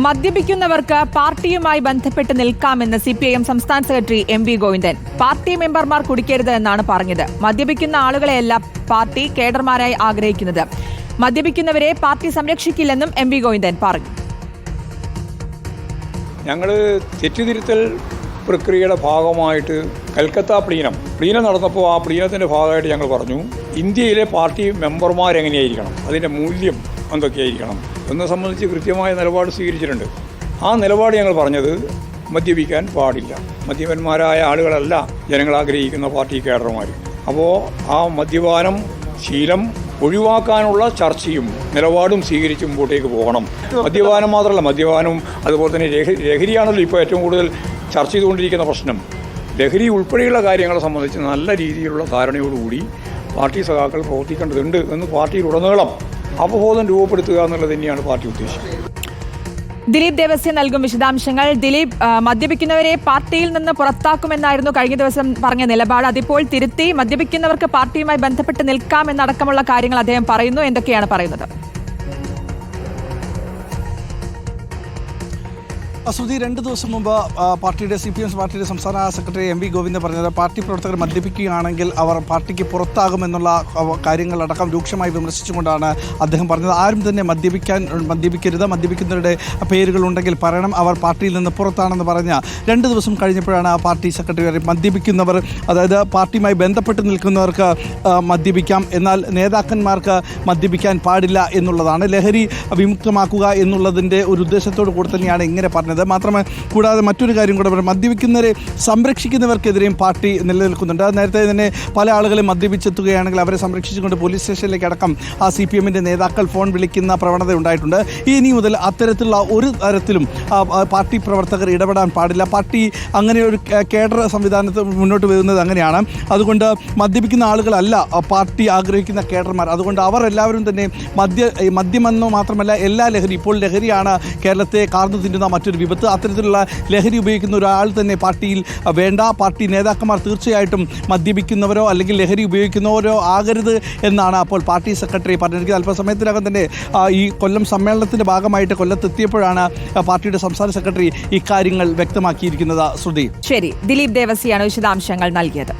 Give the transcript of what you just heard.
മദ്യപിക്കുന്നവർക്ക് പാർട്ടിയുമായി ബന്ധപ്പെട്ട് നിൽക്കാമെന്ന് CPIM സംസ്ഥാന സെക്രട്ടറി MV ഗോവിന്ദൻ. പാർട്ടി മെമ്പർമാർ കുടിക്കരുത് എന്നാണ് പറഞ്ഞത്. മദ്യപിക്കുന്ന ആളുകളെയല്ല പാർട്ടി കേഡർമാരായി ആഗ്രഹിക്കുന്നത്. മദ്യപിക്കുന്നവരെ പാർട്ടി സംരക്ഷിക്കില്ലെന്നും MV ഗോവിന്ദൻ പറഞ്ഞു. ഞങ്ങൾ തെറ്റുതിരുത്തൽ പ്രക്രിയയുടെ ഭാഗമായിട്ട് കൽക്കത്ത പ്ലീനം നടന്നപ്പോൾ ആ പ്ലീനത്തിൻ്റെ ഭാഗമായിട്ട് ഞങ്ങൾ പറഞ്ഞു, ഇന്ത്യയിലെ പാർട്ടി മെമ്പർമാരെങ്ങനെയായിരിക്കണം, അതിൻ്റെ മൂല്യം എന്തൊക്കെയായിരിക്കണം എന്നെ സംബന്ധിച്ച് കൃത്യമായ നിലപാട് സ്വീകരിച്ചിട്ടുണ്ട്. ആ നിലപാട് ഞങ്ങൾ പറഞ്ഞത് മദ്യപിക്കാൻ പാടില്ല, മദ്യപന്മാരായ ആളുകളല്ല ജനങ്ങൾ ആഗ്രഹിക്കുന്ന പാർട്ടി കേഡർമാർ. അപ്പോൾ ആ മദ്യപാനം ശീലം ഒഴിവാക്കാനുള്ള ചർച്ചയും നിലപാടും സ്വീകരിച്ച് മുമ്പോട്ടേക്ക് പോകണം. മദ്യപാനം മാത്രമല്ല, മദ്യപാനവും അതുപോലെ തന്നെ ലഹരിയാണല്ലോ ഇപ്പോൾ ഏറ്റവും കൂടുതൽ ചർച്ച ചെയ്തുകൊണ്ടിരിക്കുന്ന പ്രശ്നം. ലഹരി ഉൾപ്പെടെയുള്ള കാര്യങ്ങളെ സംബന്ധിച്ച് നല്ല രീതിയിലുള്ള ധാരണയോടുകൂടി പാർട്ടി സഖാക്കൾ പ്രവർത്തിക്കേണ്ടതുണ്ട് എന്ന് പാർട്ടിയിലുടനീളം അവബോധം രൂപപ്പെടുത്തുക എന്നുള്ളത് തന്നെയാണ് പാർട്ടി ഉദ്ദേശിക്കുന്നത്. ദിലീപ് ദേവസ്യ നൽകും വിശദാംശങ്ങൾ. ദിലീപ്, മദ്യപിക്കുന്നവരെ പാർട്ടിയിൽ നിന്ന് പുറത്താക്കുമെന്നായിരുന്നു കഴിഞ്ഞ ദിവസം പറഞ്ഞ നിലപാട്. അതിപ്പോൾ തിരുത്തി മദ്യപിക്കുന്നവർക്ക് പാർട്ടിയുമായി ബന്ധപ്പെട്ട് നിൽക്കാമെന്നടക്കമുള്ള കാര്യങ്ങൾ അദ്ദേഹം പറയുന്നു. എന്തൊക്കെയാണ് പറയുന്നത്? ശ്രുതി, 2 ദിവസം മുമ്പ് പാർട്ടിയുടെ CPM പാർട്ടിയുടെ സംസ്ഥാന സെക്രട്ടറി MV ഗോവിന്ദൻ പറഞ്ഞത് പാർട്ടി പ്രവർത്തകർ മദ്യപിക്കുകയാണെങ്കിൽ അവർ പാർട്ടിക്ക് പുറത്താകുമെന്നുള്ള കാര്യങ്ങളടക്കം രൂക്ഷമായി വിമർശിച്ചുകൊണ്ടാണ് അദ്ദേഹം പറഞ്ഞത്. ആരും തന്നെ മദ്യപിക്കരുത്, മദ്യപിക്കുന്നവരുടെ പേരുകളുണ്ടെങ്കിൽ പറയണം, അവർ പാർട്ടിയിൽ നിന്ന് പുറത്താണെന്ന് പറഞ്ഞ 2 ദിവസം കഴിഞ്ഞപ്പോഴാണ് പാർട്ടി സെക്രട്ടറി മദ്യപിക്കുന്നവർ, അതായത് പാർട്ടിയുമായി ബന്ധപ്പെട്ട് നിൽക്കുന്നവർക്ക് മദ്യപിക്കാം, എന്നാൽ നേതാക്കന്മാർക്ക് മദ്യപിക്കാൻ പാടില്ല എന്നുള്ളതാണ്. ലഹരി വിമുക്തമാക്കുക എന്നുള്ളതിൻ്റെ ഒരു ഉദ്ദേശത്തോടു കൂടി തന്നെയാണ് ഇങ്ങനെ പറഞ്ഞത്. കൂടാതെ മറ്റൊരു കാര്യം കൂടെ പറയാം, മദ്യപിക്കുന്നവരെ സംരക്ഷിക്കുന്നവർക്കെതിരെയും പാർട്ടി നിലനിൽക്കുന്നുണ്ട്. നേരത്തെ തന്നെ പല ആളുകളും മദ്യപിച്ചെത്തുകയാണെങ്കിൽ അവരെ സംരക്ഷിച്ചുകൊണ്ട് പോലീസ് സ്റ്റേഷനിലേക്ക് അടക്കം ആ CPMൻ്റെ നേതാക്കൾ ഫോൺ വിളിക്കുന്ന പ്രവണത ഉണ്ടായിട്ടുണ്ട്. ഇനി മുതൽ അത്തരത്തിലുള്ള ഒരു തരത്തിലും പാർട്ടി പ്രവർത്തകർ ഇടപെടാൻ പാടില്ല. പാർട്ടി അങ്ങനെ ഒരു കേഡർ സംവിധാനത്തിൽ മുന്നോട്ട് വരുന്നത് അങ്ങനെയാണ്. അതുകൊണ്ട് മദ്യപിക്കുന്ന ആളുകളല്ല പാർട്ടി ആഗ്രഹിക്കുന്ന കേഡർമാർ. അതുകൊണ്ട് അവർ എല്ലാവരും തന്നെ മദ്യമെന്നോ മാത്രമല്ല എല്ലാ ലഹരി, ഇപ്പോൾ ലഹരിയാണ് കേരളത്തെ കാർന്നു തിന്നുന്ന മറ്റൊരു വിപത്ത്. അത്തരത്തിലുള്ള ലഹരി ഉപയോഗിക്കുന്ന ഒരാൾ തന്നെ പാർട്ടിയിൽ വേണ്ട. പാർട്ടി നേതാക്കന്മാർ തീർച്ചയായിട്ടും മദ്യപിക്കുന്നവരോ അല്ലെങ്കിൽ ലഹരി ഉപയോഗിക്കുന്നവരോ ആകരുത് എന്നാണ് അപ്പോൾ പാർട്ടി സെക്രട്ടറി പറഞ്ഞിരിക്കുന്നത്. അല്പസമയത്തിനകം തന്നെ ഈ കൊല്ലം സമ്മേളനത്തിൻ്റെ ഭാഗമായിട്ട് കൊല്ലത്തെത്തിയപ്പോഴാണ് പാർട്ടിയുടെ സംസ്ഥാന സെക്രട്ടറി ഇക്കാര്യങ്ങൾ വ്യക്തമാക്കിയിരിക്കുന്നത്. ശ്രുതി, ശരി. ദിലീപ് ദേവസ്യാണ് വിശദാംശങ്ങൾ നൽകിയത്.